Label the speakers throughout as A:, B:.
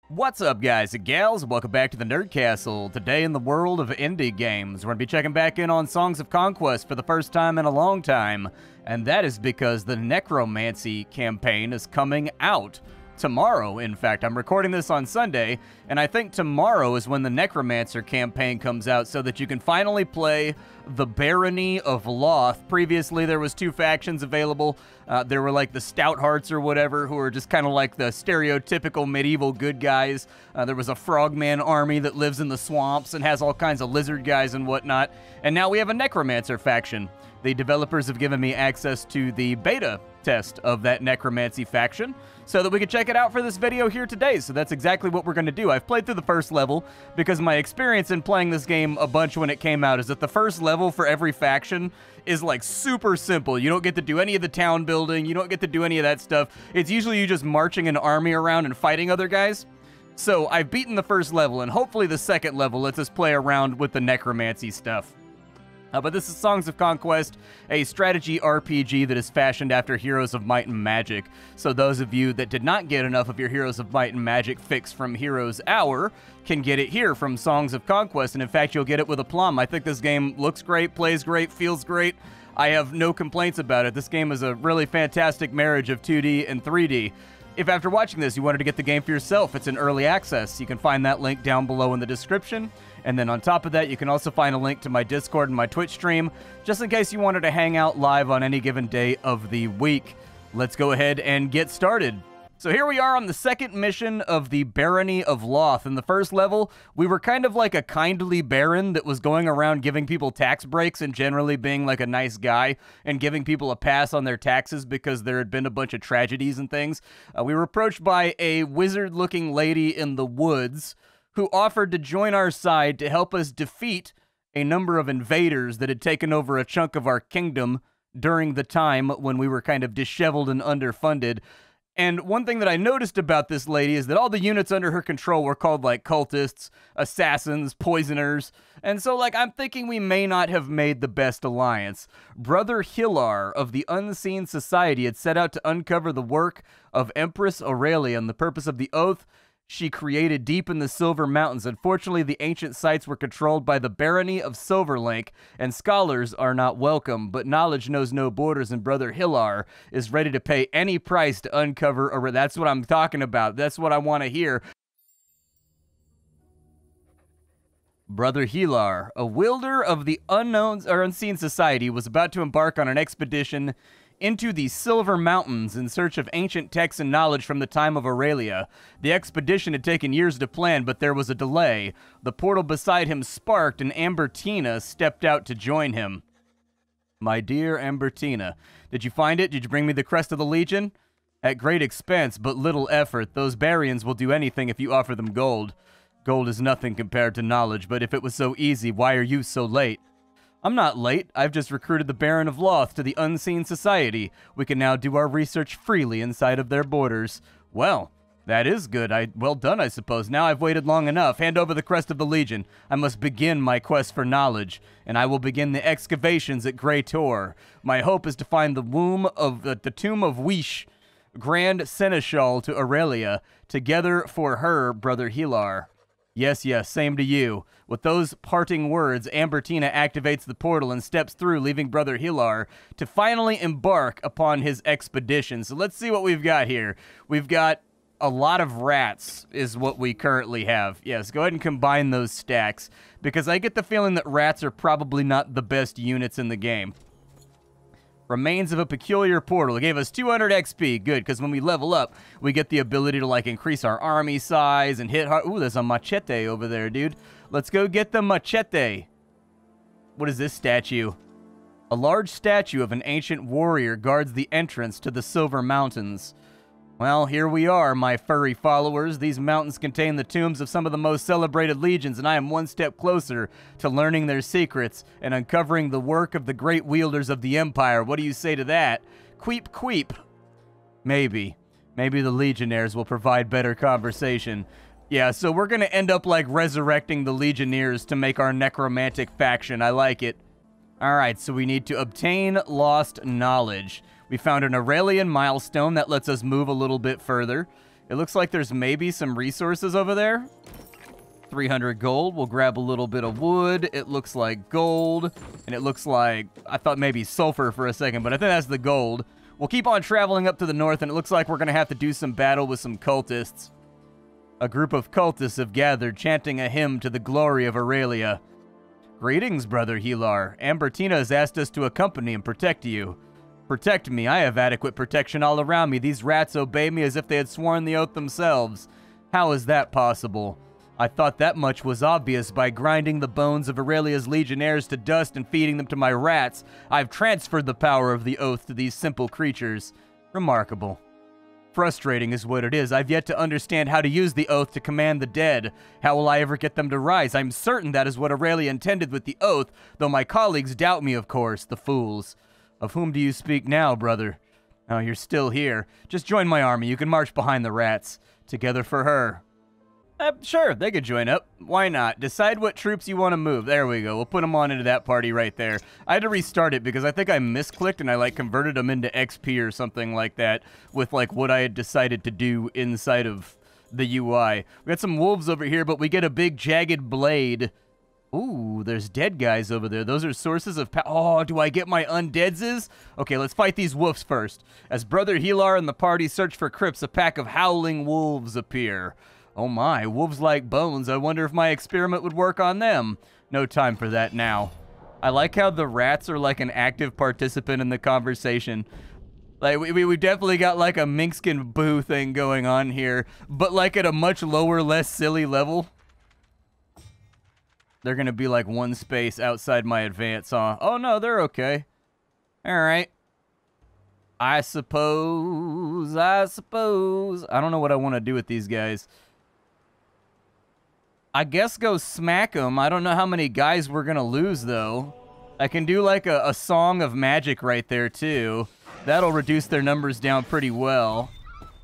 A: What's up, guys and gals? Welcome back to the Nerd Castle. Today in the world of indie games, we're going to be checking back in on Songs of Conquest for the first time in a long time, and that is because the Necromancy campaign is coming out tomorrow. In fact, I'm recording this on Sunday, and I think tomorrow is when the Necromancer campaign comes out so that you can finally play the Barony of Loth. Previously, there was two factions available. There were like the Stouthearts or whatever, who are just kind of like the stereotypical medieval good guys. There was a frogman army that lives in the swamps and has all kinds of lizard guys and whatnot. And now we have a Necromancer faction. The developers have given me access to the beta test of that Necromancy faction so that we can check it out for this video here today. So that's exactly what we're going to do. I've played through the first level because my experience in playing this game a bunch when it came out is that the first level for every faction is like super simple. You don't get to do any of the town building. You don't get to do any of that stuff. It's usually you just marching an army around and fighting other guys. So I've beaten the first level, and hopefully the second level lets us play around with the Necromancy stuff. But this is Songs of Conquest, a strategy RPG that is fashioned after Heroes of Might and Magic. So those of you that did not get enough of your Heroes of Might and Magic fix from Heroes Hour can get it here from Songs of Conquest, and in fact, you'll get it with a plum. I think this game looks great, plays great, feels great. I have no complaints about it. This game is a really fantastic marriage of 2D and 3D. If after watching this you wanted to get the game for yourself, it's in early access. You can find that link down below in the description. And then on top of that, you can also find a link to my Discord and my Twitch stream, just in case you wanted to hang out live on any given day of the week. Let's go ahead and get started. So here we are on the second mission of the Barony of Loth. In the first level, we were kind of like a kindly baron that was going around giving people tax breaks and generally being like a nice guy and giving people a pass on their taxes because there had been a bunch of tragedies and things. We were approached by a wizard-looking lady in the woods who offered to join our side to help us defeat a number of invaders that had taken over a chunk of our kingdom during the time when we were kind of disheveled and underfunded. And one thing that I noticed about this lady is that all the units under her control were called like cultists, assassins, poisoners, and so like I'm thinking we may not have made the best alliance. Brother Hilar of the Unseen Society had set out to uncover the work of Empress Aurelia, and the purpose of the oath she created deep in the Silver Mountains. Unfortunately, the ancient sites were controlled by the Barony of Silverlink, and scholars are not welcome, but knowledge knows no borders, and Brother Hilar is ready to pay any price to uncover, or that's what I'm talking about. That's what I want to hear. Brother Hilar, a wielder of the Unseen Society, was about to embark on an expedition into the Silver Mountains in search of ancient texts and knowledge from the time of Aurelia. The expedition had taken years to plan, but there was a delay. The portal beside him sparked, and Ambertina stepped out to join him. My dear Ambertina, did you find it? Did you bring me the crest of the Legion? At great expense, but little effort. Those Barians will do anything if you offer them gold. Gold is nothing compared to knowledge, but if it was so easy, why are you so late? I'm not late. I've just recruited the Baron of Loth to the Unseen Society. We can now do our research freely inside of their borders. Well, that is good. Well done, I suppose. Now I've waited long enough. Hand over the crest of the Legion. I must begin my quest for knowledge, and I will begin the excavations at Grey Tor. My hope is to find the tomb of Wish, Grand Seneschal to Aurelia, together for her, Brother Hilar. Yes, same to you. With those parting words, Ambertina activates the portal and steps through, leaving Brother Hilar to finally embark upon his expedition. So let's see what we've got here. We've got a lot of rats is what we currently have. Yes, go ahead and combine those stacks, because I get the feeling that rats are probably not the best units in the game. Remains of a peculiar portal. It gave us 200 XP. Good, because when we level up, we get the ability to, like, increase our army size and hit hard. Ooh, there's a machete over there, dude. Let's go get the machete. What is this statue? A large statue of an ancient warrior guards the entrance to the Silver Mountains. Well, here we are, my furry followers. These mountains contain the tombs of some of the most celebrated legions, and I am one step closer to learning their secrets and uncovering the work of the great wielders of the Empire. What do you say to that? Queep, queep. Maybe. Maybe the Legionnaires will provide better conversation. Yeah, so we're going to end up, like, resurrecting the Legionnaires to make our necromantic faction. I like it. Alright, so we need to obtain lost knowledge. We found an Aurelian milestone that lets us move a little bit further. It looks like there's maybe some resources over there. 300 gold. We'll grab a little bit of wood. It looks like gold. And it looks like... I thought maybe sulfur for a second, but I think that's the gold. We'll keep on traveling up to the north, and it looks like we're going to have to do some battle with some cultists. A group of cultists have gathered, chanting a hymn to the glory of Aurelia. Greetings, Brother Helar. Ambertina has asked us to accompany and protect you. Protect me. I have adequate protection all around me. These rats obey me as if they had sworn the oath themselves. How is that possible? I thought that much was obvious. By grinding the bones of Aurelia's legionnaires to dust and feeding them to my rats, I've transferred the power of the oath to these simple creatures. Remarkable. Frustrating is what it is. I've yet to understand how to use the oath to command the dead. How will I ever get them to rise? I'm certain that is what Aurelia intended with the oath, though my colleagues doubt me, of course, the fools. Of whom do you speak now, brother? Oh, you're still here. Just join my army. You can march behind the rats. Together for her. Sure, they could join up. Why not? Decide what troops you want to move. There we go. We'll put them on into that party right there. I had to restart it because I think I misclicked and I, like, converted them into XP or something like that with, like, what I had decided to do inside of the UI. We got some wolves over here, but we get a big jagged blade. Ooh, there's dead guys over there. Those are sources of oh, do I get my undeadses? Okay, let's fight these wolves first. As Brother Helar and the party search for crypts, a pack of howling wolves appear. Oh my, wolves like bones. I wonder if my experiment would work on them. No time for that now. I like how the rats are like an active participant in the conversation. Like, we definitely got like a minkskin boo thing going on here, but like at a much lower, less silly level. They're going to be like one space outside my advance, huh? Oh no, they're okay. All right. I suppose. I don't know what I want to do with these guys. I guess go smack them. I don't know how many guys we're going to lose, though. I can do, like, a song of magic right there, too. That'll reduce their numbers down pretty well.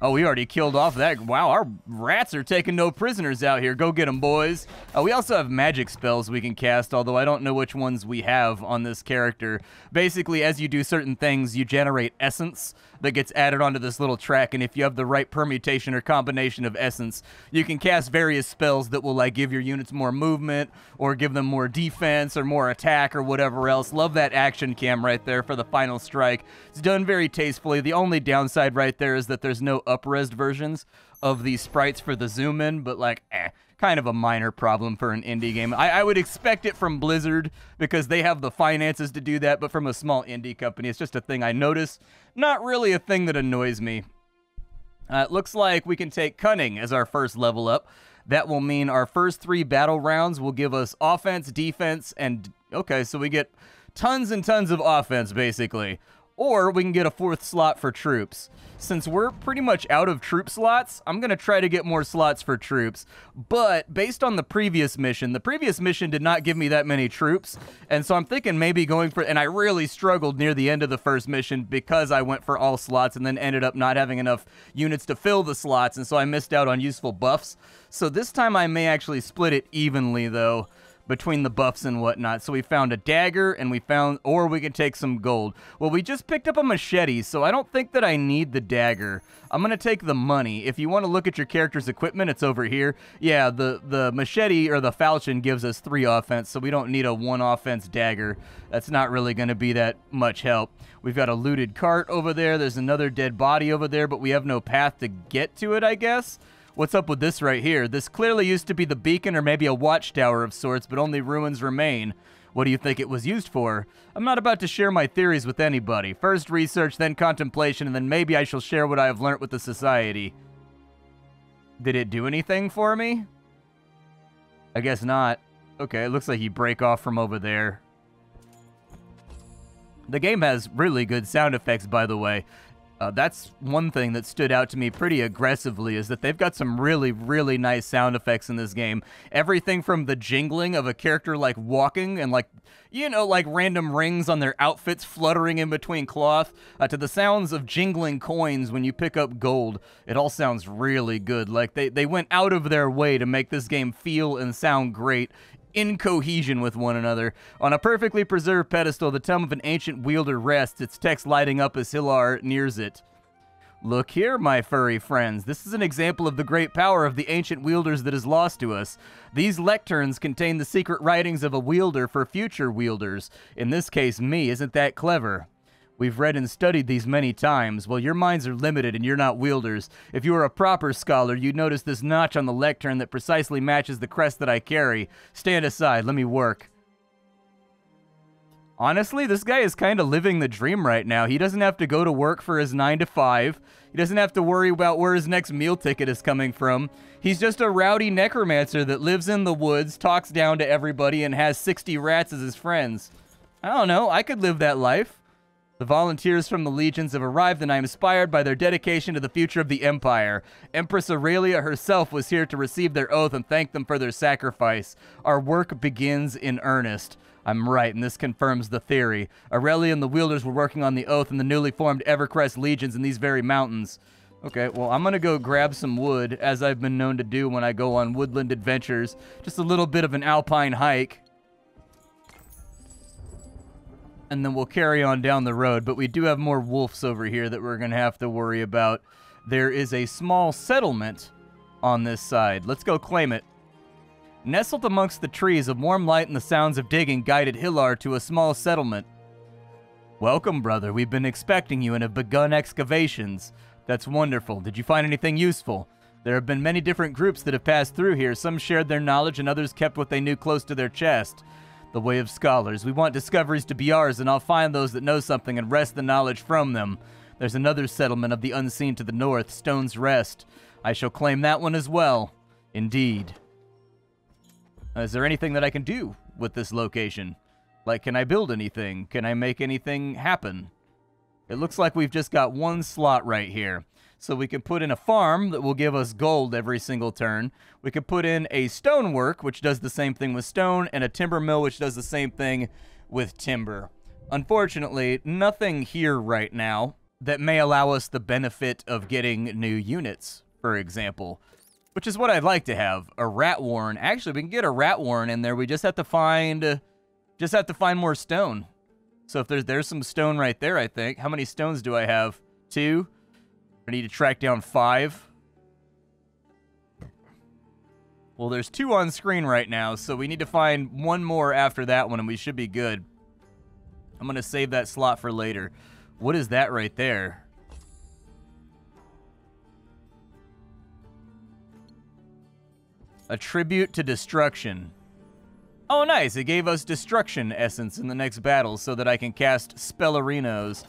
A: Oh, we already killed off that. Wow, our rats are taking no prisoners out here. Go get them, boys. We also have magic spells we can cast, although I don't know which ones we have on this character. Basically, as you do certain things, you generate essence that gets added onto this little track, and if you have the right permutation or combination of essence, you can cast various spells that will, like, give your units more movement, or give them more defense, or more attack, or whatever else. Love that action cam right there for the final strike. It's done very tastefully. The only downside right there is that there's no up-res versions of these sprites for the zoom in, but like, kind of a minor problem for an indie game. I would expect it from Blizzard because they have the finances to do that, but from a small indie company, it's just a thing I notice. Not really a thing that annoys me. It looks like we can take Cunning as our first level up. That will mean our first 3 battle rounds will give us offense, defense, and... Okay, so we get tons and tons of offense, basically. Or we can get a 4th slot for troops. Since we're pretty much out of troop slots, I'm going to try to get more slots for troops. But based on the previous mission did not give me that many troops. And so I'm thinking maybe going for... And I really struggled near the end of the first mission because I went for all slots and then ended up not having enough units to fill the slots. And so I missed out on useful buffs. So this time I may actually split it evenly, though, between the buffs and whatnot. So we found a dagger, and we found, or we could take some gold. Well, we just picked up a machete, so I don't think that I need the dagger. I'm going to take the money. If you want to look at your character's equipment, it's over here. Yeah, the machete, or the falchion, gives us 3 offense, so we don't need a 1 offense dagger. That's not really going to be that much help. We've got a looted cart over there. There's another dead body over there, but we have no path to get to it, I guess. What's up with this right here? This clearly used to be the beacon or maybe a watchtower of sorts, but only ruins remain. What do you think it was used for? I'm not about to share my theories with anybody. First research, then contemplation, and then maybe I shall share what I have learnt with the society. Did it do anything for me? I guess not. Okay, it looks like you break off from over there. The game has really good sound effects, by the way. That's one thing that stood out to me pretty aggressively, is that they've got some really, really nice sound effects in this game. Everything from the jingling of a character, like, walking and, like, you know, like random rings on their outfits fluttering in between cloth, to the sounds of jingling coins when you pick up gold. It all sounds really good. Like, they went out of their way to make this game feel and sound great, in cohesion with one another. On a perfectly preserved pedestal, the tomb of an ancient wielder rests, its text lighting up as Hilar nears it. Look here, my furry friends. This is an example of the great power of the ancient wielders that is lost to us. These lecterns contain the secret writings of a wielder for future wielders. In this case, me. Isn't that clever? We've read and studied these many times. Well, your minds are limited and you're not wielders. If you were a proper scholar, you'd notice this notch on the lectern that precisely matches the crest that I carry. Stand aside. Let me work. Honestly, this guy is kind of living the dream right now. He doesn't have to go to work for his 9 to 5. He doesn't have to worry about where his next meal ticket is coming from. He's just a rowdy necromancer that lives in the woods, talks down to everybody, and has 60 rats as his friends. I don't know. I could live that life. The volunteers from the legions have arrived, and I am inspired by their dedication to the future of the Empire. Empress Aurelia herself was here to receive their oath and thank them for their sacrifice. Our work begins in earnest. I'm right, and this confirms the theory. Aurelia and the wielders were working on the oath and the newly formed Evercrest legions in these very mountains. Okay, well, I'm going to go grab some wood, as I've been known to do when I go on woodland adventures. Just a little bit of an alpine hike. And then we'll carry on down the road, but we do have more wolves over here that we're going to have to worry about. There is a small settlement on this side. Let's go claim it. Nestled amongst the trees, a warm light and the sounds of digging guided Hillar to a small settlement. Welcome, brother. We've been expecting you and have begun excavations. That's wonderful. Did you find anything useful? There have been many different groups that have passed through here. Some shared their knowledge and others kept what they knew close to their chest. The way of scholars. We want discoveries to be ours, and I'll find those that know something and wrest the knowledge from them. There's another settlement of the unseen to the north, Stone's Rest. I shall claim that one as well. Indeed. Is there anything that I can do with this location? Like, can I build anything? Can I make anything happen? It looks like we've just got one slot right here. So we can put in a farm that will give us gold every single turn. We could put in a stonework, which does the same thing with stone, and a timber mill, which does the same thing with timber. Unfortunately, nothing here right now that may allow us the benefit of getting new units, for example. Which is what I'd like to have, a rat warren. Actually, we can get a rat warren in there. We just have to find more stone. So if there's some stone right there, I think. How many stones do I have? 2. I need to track down 5. Well, there's 2 on screen right now, so we need to find 1 more after that one, and we should be good. I'm going to save that slot for later. What is that right there? A tribute to destruction. Oh, nice. It gave us destruction essence in the next battle so that I can cast Spellerinos.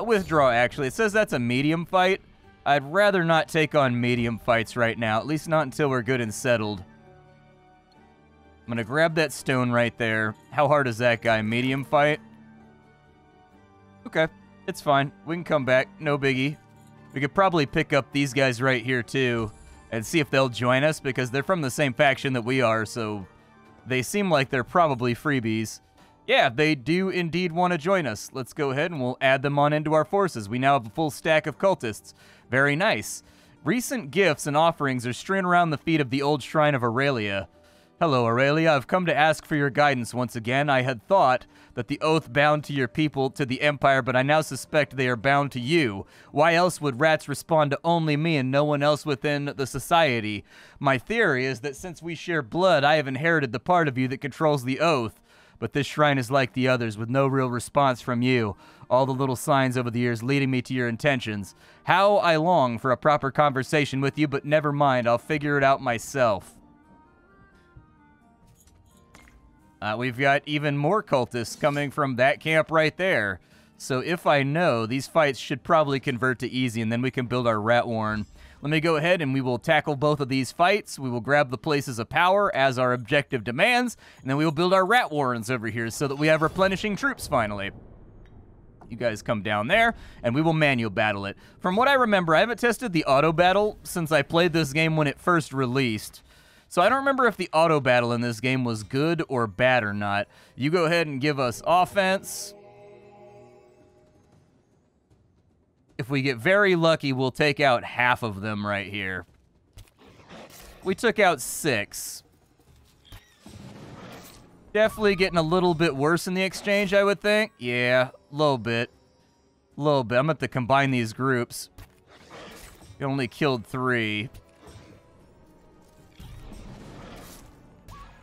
A: Withdraw, actually. It says that's a medium fight. I'd rather not take on medium fights right now, at least not until we're good and settled. I'm going to grab that stone right there. How hard is that guy? Medium fight? Okay, it's fine. We can come back. No biggie. We could probably pick up these guys right here, too, and see if they'll join us, because they're from the same faction that we are, so they seem like they're probably freebies. Yeah, they do indeed want to join us. Let's go ahead and we'll add them on into our forces. We now have a full stack of cultists. Very nice. Recent gifts and offerings are strewn around the feet of the old shrine of Aurelia. Hello, Aurelia. I've come to ask for your guidance once again. I had thought that the oath bound to your people, to the Empire, but I now suspect they are bound to you. Why else would rats respond to only me and no one else within the society? My theory is that since we share blood, I have inherited the part of you that controls the oath. But this shrine is like the others, with no real response from you. All the little signs over the years leading me to your intentions. How I long for a proper conversation with you, but never mind, I'll figure it out myself. We've got even more cultists coming from that camp right there. So if I know, these fights should probably convert to easy, and then we can build our rat warren. Let me go ahead and we will tackle both of these fights. We will grab the places of power as our objective demands, and then we will build our rat warrens over here so that we have replenishing troops finally. You guys come down there, and we will manual battle it. From what I remember, I haven't tested the auto battle since I played this game when it first released. So I don't remember if the auto battle in this game was good or bad or not. You go ahead and give us offense. If we get very lucky, we'll take out half of them right here. We took out 6. Definitely getting a little bit worse in the exchange, I would think. Yeah, a little bit. A little bit. I'm going to have to combine these groups. It only killed 3.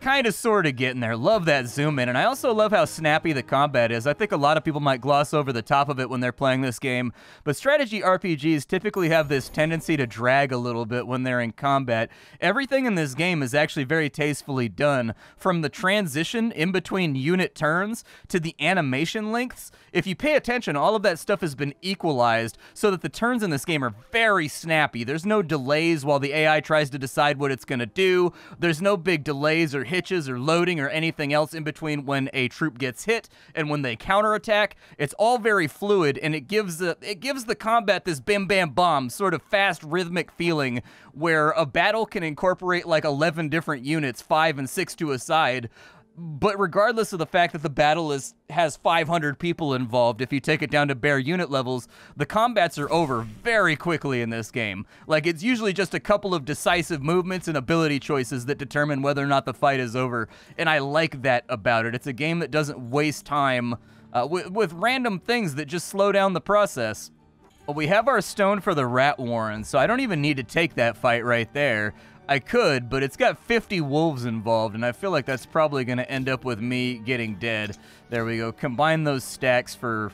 A: Kind of sort of getting there. Love that zoom in, and I also love how snappy the combat is. I think a lot of people might gloss over the top of it when they're playing this game, but strategy RPGs typically have this tendency to drag a little bit when they're in combat. Everything in this game is actually very tastefully done, from the transition in between unit turns to the animation lengths. If you pay attention, all of that stuff has been equalized so that the turns in this game are very snappy. There's no delays while the AI tries to decide what it's going to do. There's no big delays or hitches or loading or anything else in between when a troop gets hit and when they counterattack. It's all very fluid, and it gives the combat this bam bam bomb sort of fast rhythmic feeling where a battle can incorporate like 11 different units, 5 and 6 to a side. But regardless of the fact that the battle has 500 people involved, if you take it down to bare unit levels, the combats are over very quickly in this game. Like, it's usually just a couple of decisive movements and ability choices that determine whether or not the fight is over, and I like that about it. It's a game that doesn't waste time with random things that just slow down the process. Well, we have our stone for the rat warren, so I don't even need to take that fight right there. I could, but it's got 50 wolves involved, and I feel like that's probably going to end up with me getting dead. There we go. Combine those stacks for...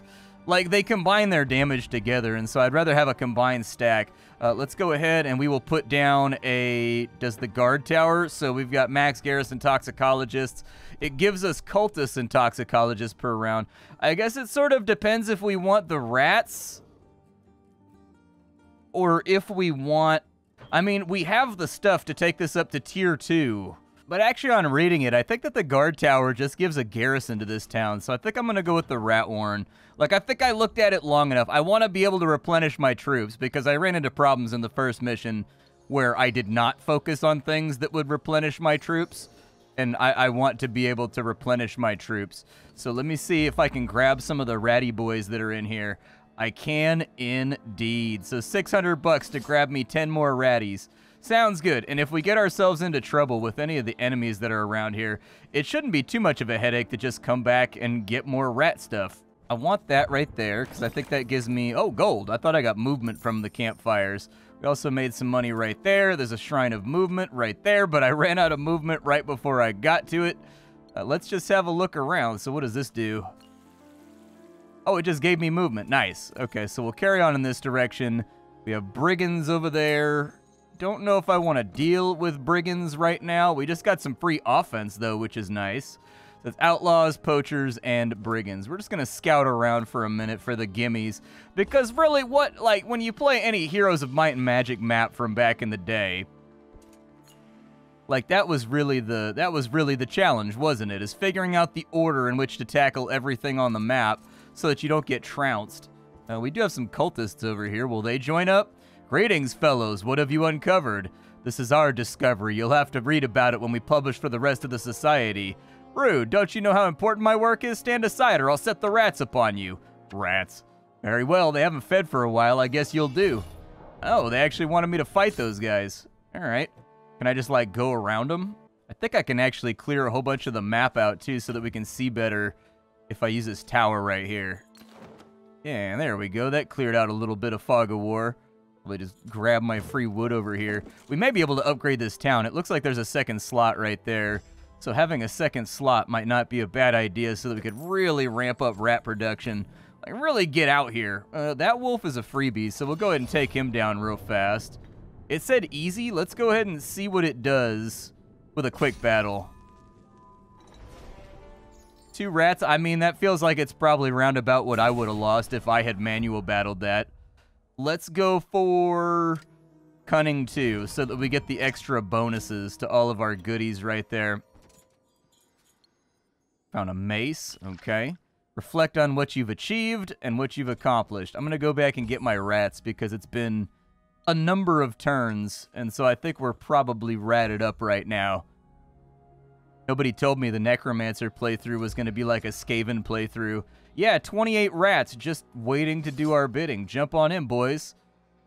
A: Like, they combine their damage together, and so I'd rather have a combined stack. Let's go ahead, and we will put down a... Does the guard tower? So we've got max garrison toxicologists. It gives us cultists and toxicologists per round. I guess it sort of depends if we want the rats, or if we want... I mean, we have the stuff to take this up to tier 2. But actually, on reading it, I think that the guard tower just gives a garrison to this town. So I think I'm going to go with the rat warren. Like, I think I looked at it long enough. I want to be able to replenish my troops, because I ran into problems in the first mission where I did not focus on things that would replenish my troops. And I want to be able to replenish my troops. So let me see if I can grab some of the ratty boys that are in here. I can indeed. So 600 bucks to grab me 10 more ratties. Sounds good. And if we get ourselves into trouble with any of the enemies that are around here, it shouldn't be too much of a headache to just come back and get more rat stuff. I want that right there, because I think that gives me... Oh, gold. I thought I got movement from the campfires. We also made some money right there. There's a shrine of movement right there, but I ran out of movement right before I got to it. Let's just have a look around. So what does this do? Oh, it just gave me movement. Nice. Okay, so we'll carry on in this direction. We have brigands over there. Don't know if I want to deal with brigands right now. We just got some free offense, though, which is nice. So it's outlaws, poachers, and brigands. We're just going to scout around for a minute for the gimmies. Because really, when you play any Heroes of Might and Magic map from back in the day, like, that was really the challenge, wasn't it? Is figuring out the order in which to tackle everything on the map, so that you don't get trounced. We do have some cultists over here. Will they join up? Greetings, fellows. What have you uncovered? This is our discovery. You'll have to read about it when we publish for the rest of the society. Rude. Don't you know how important my work is? Stand aside or I'll set the rats upon you. Rats. Very well. They haven't fed for a while. I guess you'll do. Oh, they actually wanted me to fight those guys. All right. Can I just, like, go around them? I think I can actually clear a whole bunch of the map out, too, so that we can see better if I use this tower right here. Yeah, there we go. That cleared out a little bit of fog of war. Let me just grab my free wood over here. We may be able to upgrade this town. It looks like there's a second slot right there. So having a second slot might not be a bad idea so that we could really ramp up rat production. Like, really get out here. That wolf is a freebie, so we'll go ahead and take him down real fast. It said easy. Let's go ahead and see what it does with a quick battle. 2 rats. I mean, that feels like it's probably roundabout what I would have lost if I had manual battled that. Let's go for cunning 2 so that we get the extra bonuses to all of our goodies right there. Found a mace. Okay. Reflect on what you've achieved and what you've accomplished. I'm going to go back and get my rats because it's been a number of turns, and so I think we're probably ratted up right now. Nobody told me the Necromancer playthrough was going to be like a Skaven playthrough. Yeah, 28 rats just waiting to do our bidding. Jump on in, boys.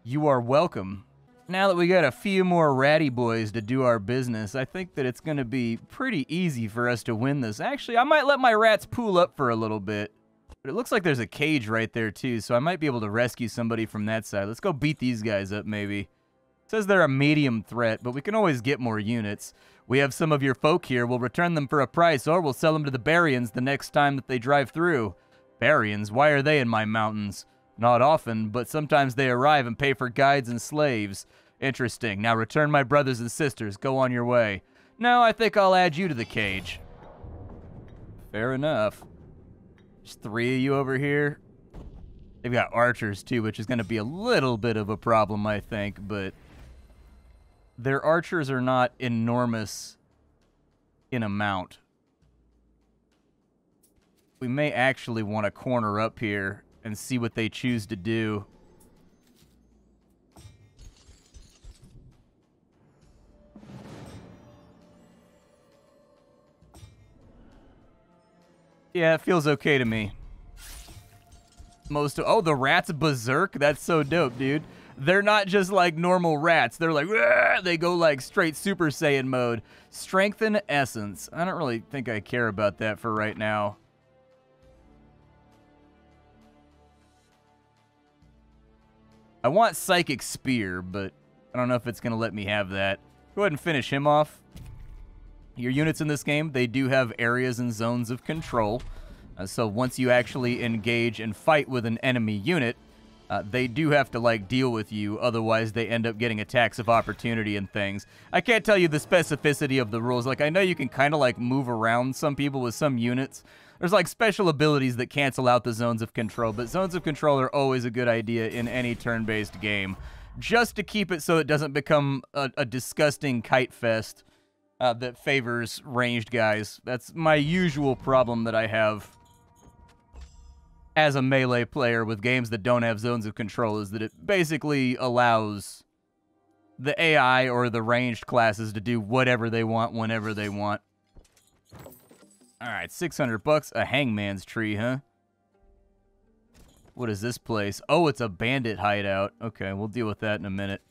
A: You are welcome. Now that we got a few more ratty boys to do our business, I think that it's going to be pretty easy for us to win this. Actually, I might let my rats pool up for a little bit. But it looks like there's a cage right there, too, so I might be able to rescue somebody from that side. Let's go beat these guys up, maybe. It says they're a medium threat, but we can always get more units. We have some of your folk here. We'll return them for a price, or we'll sell them to the Barians the next time that they drive through. Barians? Why are they in my mountains? Not often, but sometimes they arrive and pay for guides and slaves. Interesting. Now return my brothers and sisters. Go on your way. No, I think I'll add you to the cage. Fair enough. There's 3 of you over here. They've got archers, too, which is going to be a little bit of a problem, I think, but their archers are not enormous in amount. We may actually want to corner up here and see what they choose to do. Yeah, it feels okay to me. Oh, the rats berserk? That's so dope, dude. They're not just like normal rats. They're like, they go like straight Super Saiyan mode. Strengthen essence. I don't really think I care about that for right now. I want Psychic Spear, but I don't know if it's going to let me have that. Go ahead and finish him off. Your units in this game, they do have areas and zones of control. So once you actually engage and fight with an enemy unit, they do have to, like, deal with you. Otherwise, they end up getting attacks of opportunity and things. I can't tell you the specificity of the rules. Like, I know you can kind of, like, move around some people with some units. There's, like, special abilities that cancel out the zones of control. But zones of control are always a good idea in any turn-based game. Just to keep it so it doesn't become a disgusting kite fest that favors ranged guys. That's my usual problem that I have as a melee player with games that don't have zones of control, is that it basically allows the AI or the ranged classes to do whatever they want whenever they want. Alright, $600. A hangman's tree, huh? What is this place? Oh, it's a bandit hideout. Okay, we'll deal with that in a minute.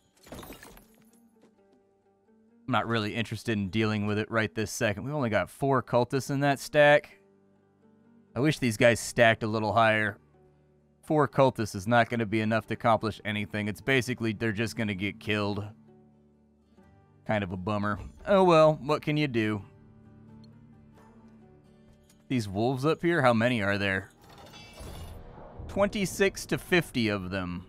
A: I'm not really interested in dealing with it right this second. We only got 4 cultists in that stack. I wish these guys stacked a little higher. 4 cultists is not going to be enough to accomplish anything. It's basically they're just going to get killed. Kind of a bummer. Oh well, what can you do? These wolves up here, how many are there? 26 to 50 of them.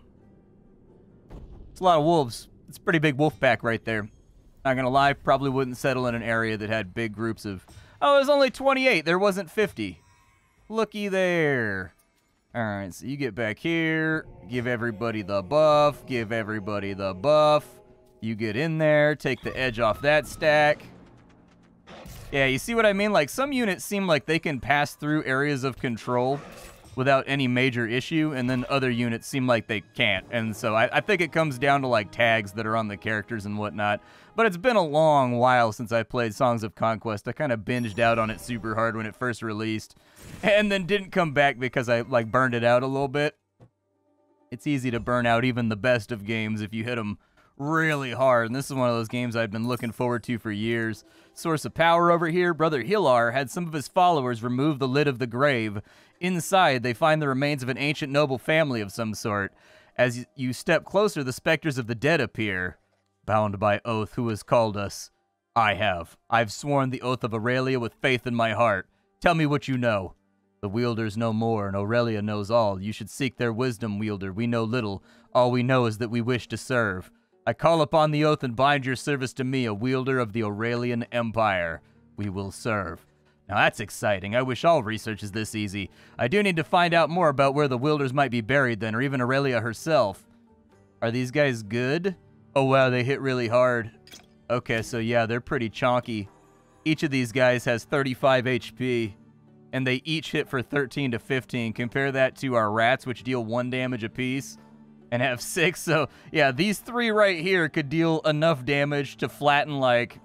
A: It's a lot of wolves. It's a pretty big wolf pack right there. Not gonna lie, probably wouldn't settle in an area that had big groups of... Oh, it was only 28. There wasn't 50. Looky there. Alright, so you get back here. Give everybody the buff. Give everybody the buff. You get in there. Take the edge off that stack. Yeah, you see what I mean? Like, some units seem like they can pass through areas of control without any major issue, and then other units seem like they can't. And so I think it comes down to, like, tags that are on the characters and whatnot. But it's been a long while since I played Songs of Conquest. I kind of binged out on it super hard when it first released, and then didn't come back because I, like, burned it out a little bit. It's easy to burn out even the best of games if you hit them really hard, and this is one of those games I've been looking forward to for years. Source of power over here. Brother Hilar had some of his followers remove the lid of the grave. Inside, they find the remains of an ancient noble family of some sort. As you step closer, the specters of the dead appear. Bound by oath, who has called us? I have. I've sworn the oath of Aurelia with faith in my heart. Tell me what you know. The wielders know more, and Aurelia knows all. You should seek their wisdom, wielder. We know little. All we know is that we wish to serve. I call upon the oath and bind your service to me, a wielder of the Aurelian Empire. We will serve. Now that's exciting. I wish all research is this easy. I do need to find out more about where the wielders might be buried then, or even Aurelia herself. Are these guys good? Oh wow, they hit really hard. Okay, so yeah, they're pretty chonky. Each of these guys has 35 HP, and they each hit for 13 to 15. Compare that to our rats, which deal 1 damage apiece and have 6. So yeah, these 3 right here could deal enough damage to flatten like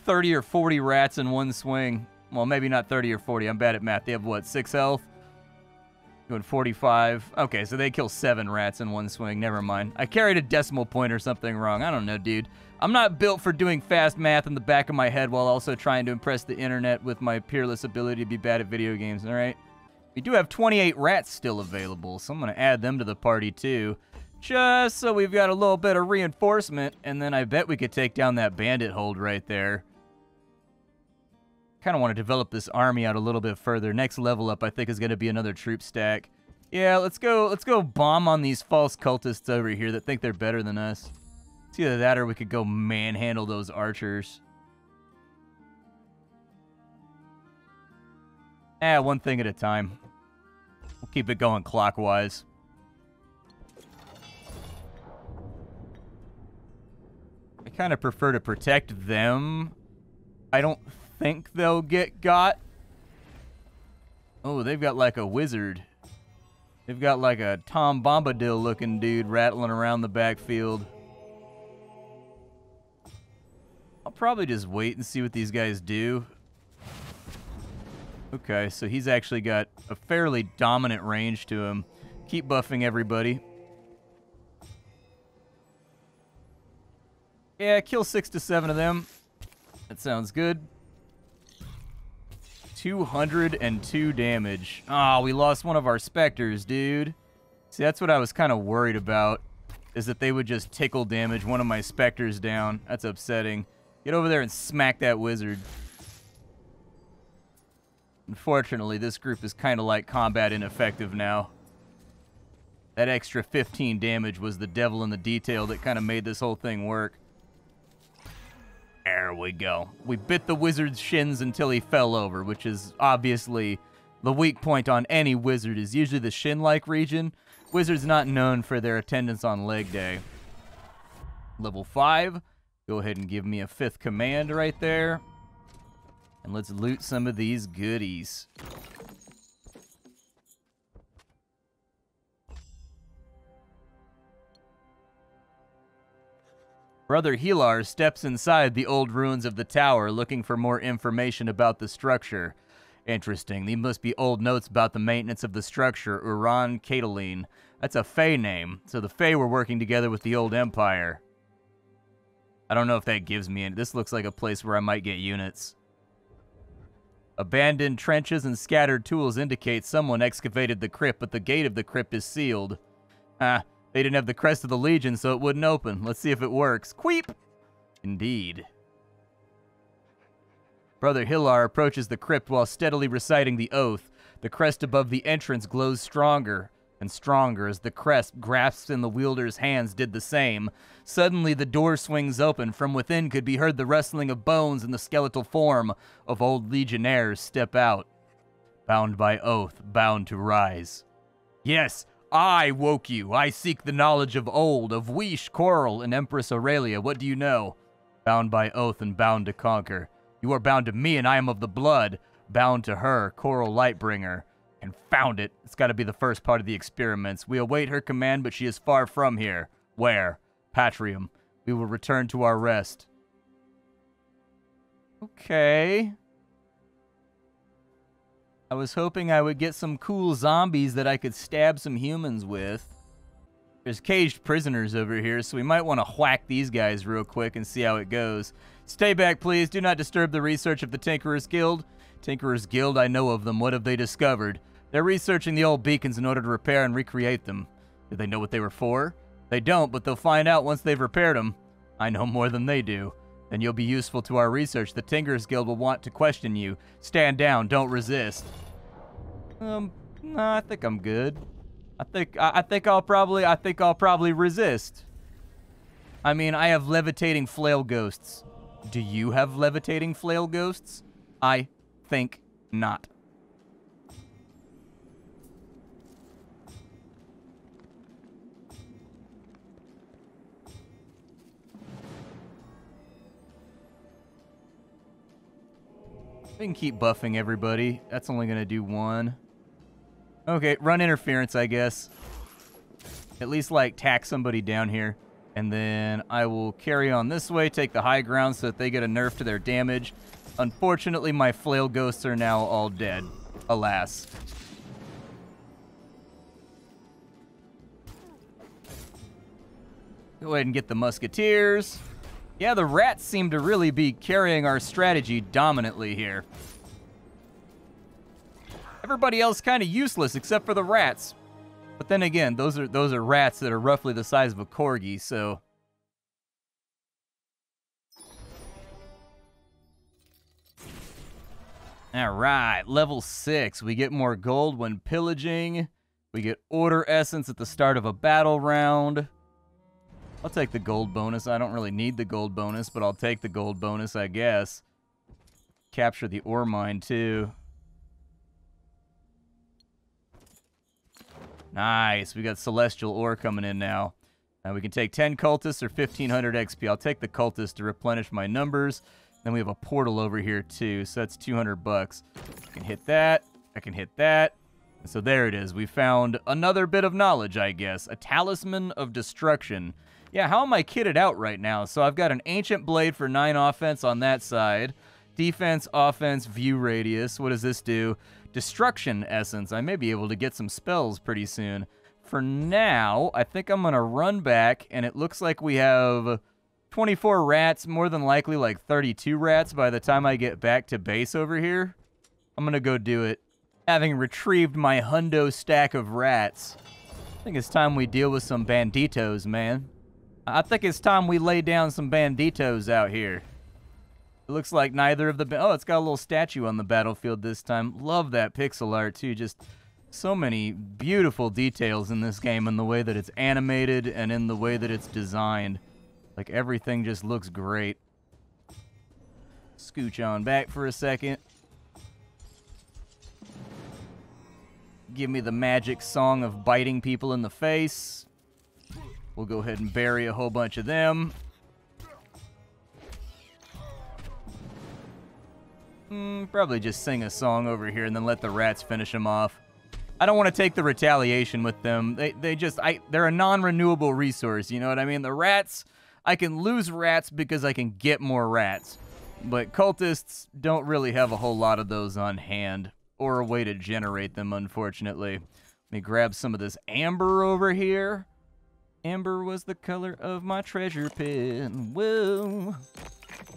A: 30 or 40 rats in one swing. Well, maybe not 30 or 40. I'm bad at math. They have what, 6 health? Doing 45. Okay, so they kill 7 rats in one swing. Never mind. I carried a decimal point or something wrong. I don't know, dude. I'm not built for doing fast math in the back of my head while also trying to impress the internet with my peerless ability to be bad at video games, all right? We do have 28 rats still available, so I'm going to add them to the party too. Just so we've got a little bit of reinforcement, and then I bet we could take down that bandit hold right there. Kind of want to develop this army out a little bit further. Next level up, I think, is going to be another troop stack. Yeah, let's go bomb on these false cultists over here that think they're better than us. It's either that or we could go manhandle those archers. One thing at a time. We'll keep it going clockwise. I kind of prefer to protect them. I don't think they'll get got. Oh, they've got like a wizard. They've got like a Tom Bombadil looking dude rattling around the backfield. I'll probably just wait and see what these guys do. Okay, so he's actually got a fairly dominant range to him. Keep buffing everybody. Yeah, kill 6 to 7 of them. That sounds good. 202 damage. Ah, we lost one of our specters, dude. See, that's what I was kind of worried about, is that they would just tickle damage one of my specters down. That's upsetting. Get over there and smack that wizard. Unfortunately, this group is kind of like combat ineffective now. That extra 15 damage was the devil in the detail that kind of made this whole thing work. There we go. We bit the wizard's shins until he fell over, which is obviously the weak point on any wizard, is usually the shin-like region. Wizards not known for their attendance on leg day. Level 5. Go ahead and give me a 5th command right there. And let's loot some of these goodies. Brother Hilar steps inside the old ruins of the tower looking for more information about the structure. Interesting. These must be old notes about the maintenance of the structure. Uran Catiline. That's a Fey name. So the Fey were working together with the old empire. I don't know if that gives me any. This looks like a place where I might get units. Abandoned trenches and scattered tools indicate someone excavated the crypt, but the gate of the crypt is sealed. They didn't have the crest of the Legion, so it wouldn't open. Let's see if it works. Queep! Indeed. Brother Hilar approaches the crypt while steadily reciting the oath. The crest above the entrance glows stronger and stronger as the crest grasped in the wielder's hands did the same. Suddenly the door swings open. From within could be heard the rustling of bones and the skeletal form of old legionnaires step out. Bound by oath, bound to rise. Yes, I woke you. I seek the knowledge of old, of Wish, Coral, and Empress Aurelia. What do you know? Bound by oath and bound to conquer. You are bound to me, and I am of the blood. Bound to her, Coral Lightbringer. And found it. It's got to be the first part of the experiments. We await her command, but she is far from here. Where? Patrium. We will return to our rest. Okay. I was hoping I would get some cool zombies that I could stab some humans with. There's caged prisoners over here, so we might want to whack these guys real quick and see how it goes. Stay back, please. Do not disturb the research of the Tinkerer's Guild. Tinkerer's Guild, I know of them. What have they discovered? They're researching the old beacons in order to repair and recreate them. Do they know what they were for? They don't, but they'll find out once they've repaired them. I know more than they do. Then you'll be useful to our research. The Tinkerer's Guild will want to question you. Stand down. Don't resist. No, I think I'm good. I think I'll probably resist. I mean, I have levitating flail ghosts. Do you have levitating flail ghosts? I think not. We can keep buffing everybody. That's only going to do one. Okay, run interference, I guess. At least, like, tack somebody down here. And then I will carry on this way, take the high ground so that they get a nerf to their damage. Unfortunately, my flail ghosts are now all dead. Alas. Go ahead and get the musketeers. Yeah, the rats seem to really be carrying our strategy dominantly here. Everybody else kind of useless except for the rats. But then again, those are rats that are roughly the size of a corgi, so... Alright, level 6. We get more gold when pillaging. We get order essence at the start of a battle round. I'll take the gold bonus. I don't really need the gold bonus, but I'll take the gold bonus, I guess. Capture the ore mine, too. Nice. We got celestial ore coming in now. And we can take 10 cultists or 1,500 XP. I'll take the cultists to replenish my numbers. Then we have a portal over here, too, so that's 200 bucks. I can hit that. I can hit that. And so there it is. We found another bit of knowledge, I guess. A talisman of destruction. Yeah, how am I kitted out right now? So I've got an ancient blade for 9 offense on that side. Defense, offense, view radius. What does this do? Destruction essence. I may be able to get some spells pretty soon. For now, I think I'm going to run back, and it looks like we have 24 rats, more than likely like 32 rats by the time I get back to base over here. I'm going to go do it. Having retrieved my hundo stack of rats, I think it's time we deal with some banditos, man. I think it's time we lay down some banditos out here. It looks like neither of the... Oh, it's got a little statue on the battlefield this time. Love that pixel art, too. Just so many beautiful details in this game in the way that it's animated and in the way that it's designed. Like, everything just looks great. Scooch on back for a second. Give me the magic song of biting people in the face. We'll go ahead and bury a whole bunch of them. Probably just sing a song over here and then let the rats finish them off. I don't want to take the retaliation with them. They're a non-renewable resource, you know what I mean? The rats, I can lose rats because I can get more rats. But cultists don't really have a whole lot of those on hand, or a way to generate them, unfortunately. Let me grab some of this amber over here. Amber was the color of my treasure pin. Whoa.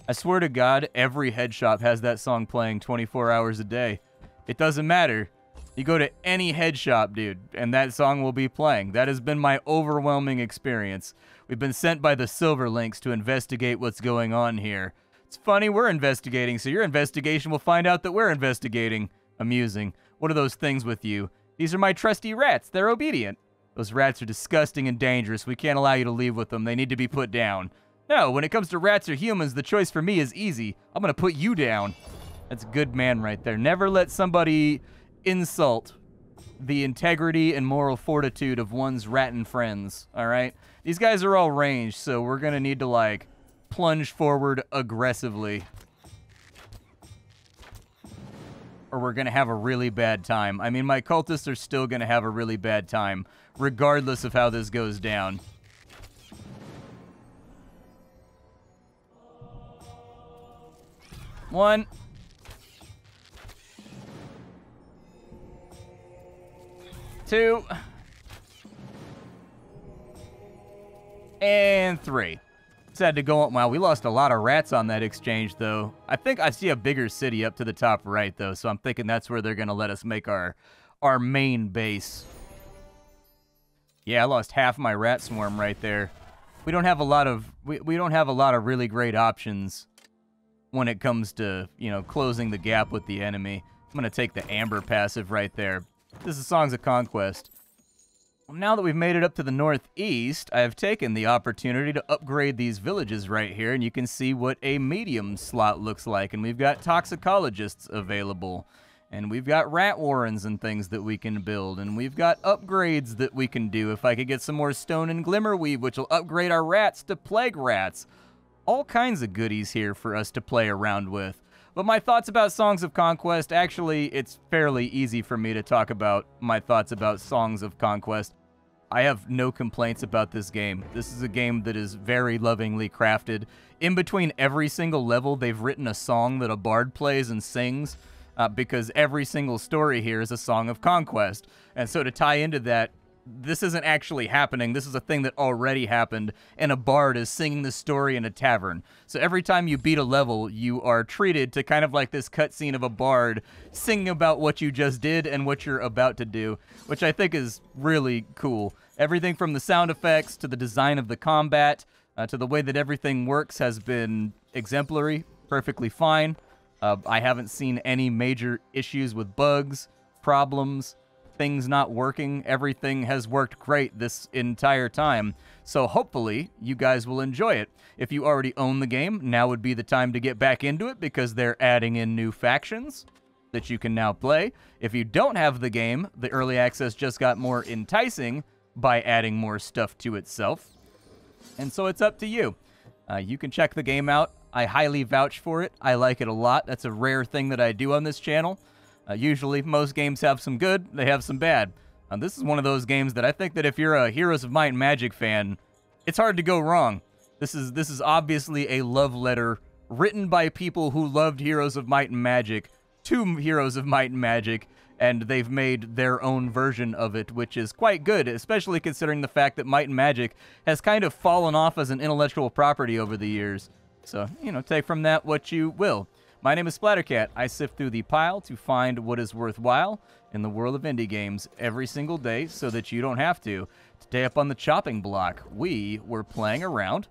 A: I swear to God, every head shop has that song playing 24 hours a day. It doesn't matter. You go to any head shop, dude, and that song will be playing. That has been my overwhelming experience. We've been sent by the Silver Links to investigate what's going on here. It's funny, we're investigating, so your investigation will find out that we're investigating. Amusing. What are those things with you? These are my trusty rats. They're obedient. Those rats are disgusting and dangerous. We can't allow you to leave with them. They need to be put down. No, when it comes to rats or humans, the choice for me is easy. I'm going to put you down. That's a good man right there. Never let somebody insult the integrity and moral fortitude of one's rattin' friends, all right? These guys are all ranged, so we're going to need to, like, plunge forward aggressively. Or we're going to have a really bad time. I mean, my cultists are still going to have a really bad time, regardless of how this goes down. One. Two. And three. Just had to go up. Wow, we lost a lot of rats on that exchange, though. I think I see a bigger city up to the top right, though, so I'm thinking that's where they're going to let us make our main base. Yeah, I lost half my rat swarm right there. We don't have a lot of we don't have a lot of really great options when it comes to, you know, closing the gap with the enemy. I'm going to take the amber passive right there. This is Songs of Conquest. Well, now that we've made it up to the northeast, I have taken the opportunity to upgrade these villages right here, and you can see what a medium slot looks like. And we've got toxicologists available, and we've got rat warrens and things that we can build, and we've got upgrades that we can do. If I could get some more stone and glimmerweave, which will upgrade our rats to plague rats. All kinds of goodies here for us to play around with. But my thoughts about Songs of Conquest, actually, it's fairly easy for me to talk about my thoughts about Songs of Conquest. I have no complaints about this game. This is a game that is very lovingly crafted. In between every single level, they've written a song that a bard plays and sings, because every single story here is a Song of Conquest. And so to tie into that, this isn't actually happening. This is a thing that already happened, and a bard is singing the story in a tavern. So every time you beat a level, you are treated to kind of like this cutscene of a bard singing about what you just did and what you're about to do, which I think is really cool. Everything from the sound effects to the design of the combat to the way that everything works has been exemplary, perfectly fine. I haven't seen any major issues with bugs, problems, things not working. Everything has worked great this entire time. So hopefully you guys will enjoy it. If you already own the game, now would be the time to get back into it because they're adding in new factions that you can now play. If you don't have the game, the early access just got more enticing by adding more stuff to itself. And so it's up to you. You can check the game out. I highly vouch for it. I like it a lot. That's a rare thing that I do on this channel. Usually, most games have some good, they have some bad. This is one of those games that I think that if you're a Heroes of Might and Magic fan, it's hard to go wrong. This is obviously a love letter written by people who loved Heroes of Might and Magic to Heroes of Might and Magic, and they've made their own version of it, which is quite good, especially considering the fact that Might and Magic has kind of fallen off as an intellectual property over the years. So, you know, take from that what you will. My name is Splattercat. I sift through the pile to find what is worthwhile in the world of indie games every single day so that you don't have to. Today up on the chopping block, we were playing around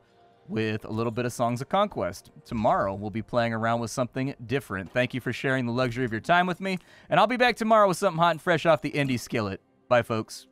A: with a little bit of Songs of Conquest. Tomorrow, we'll be playing around with something different. Thank you for sharing the luxury of your time with me, and I'll be back tomorrow with something hot and fresh off the indie skillet. Bye, folks.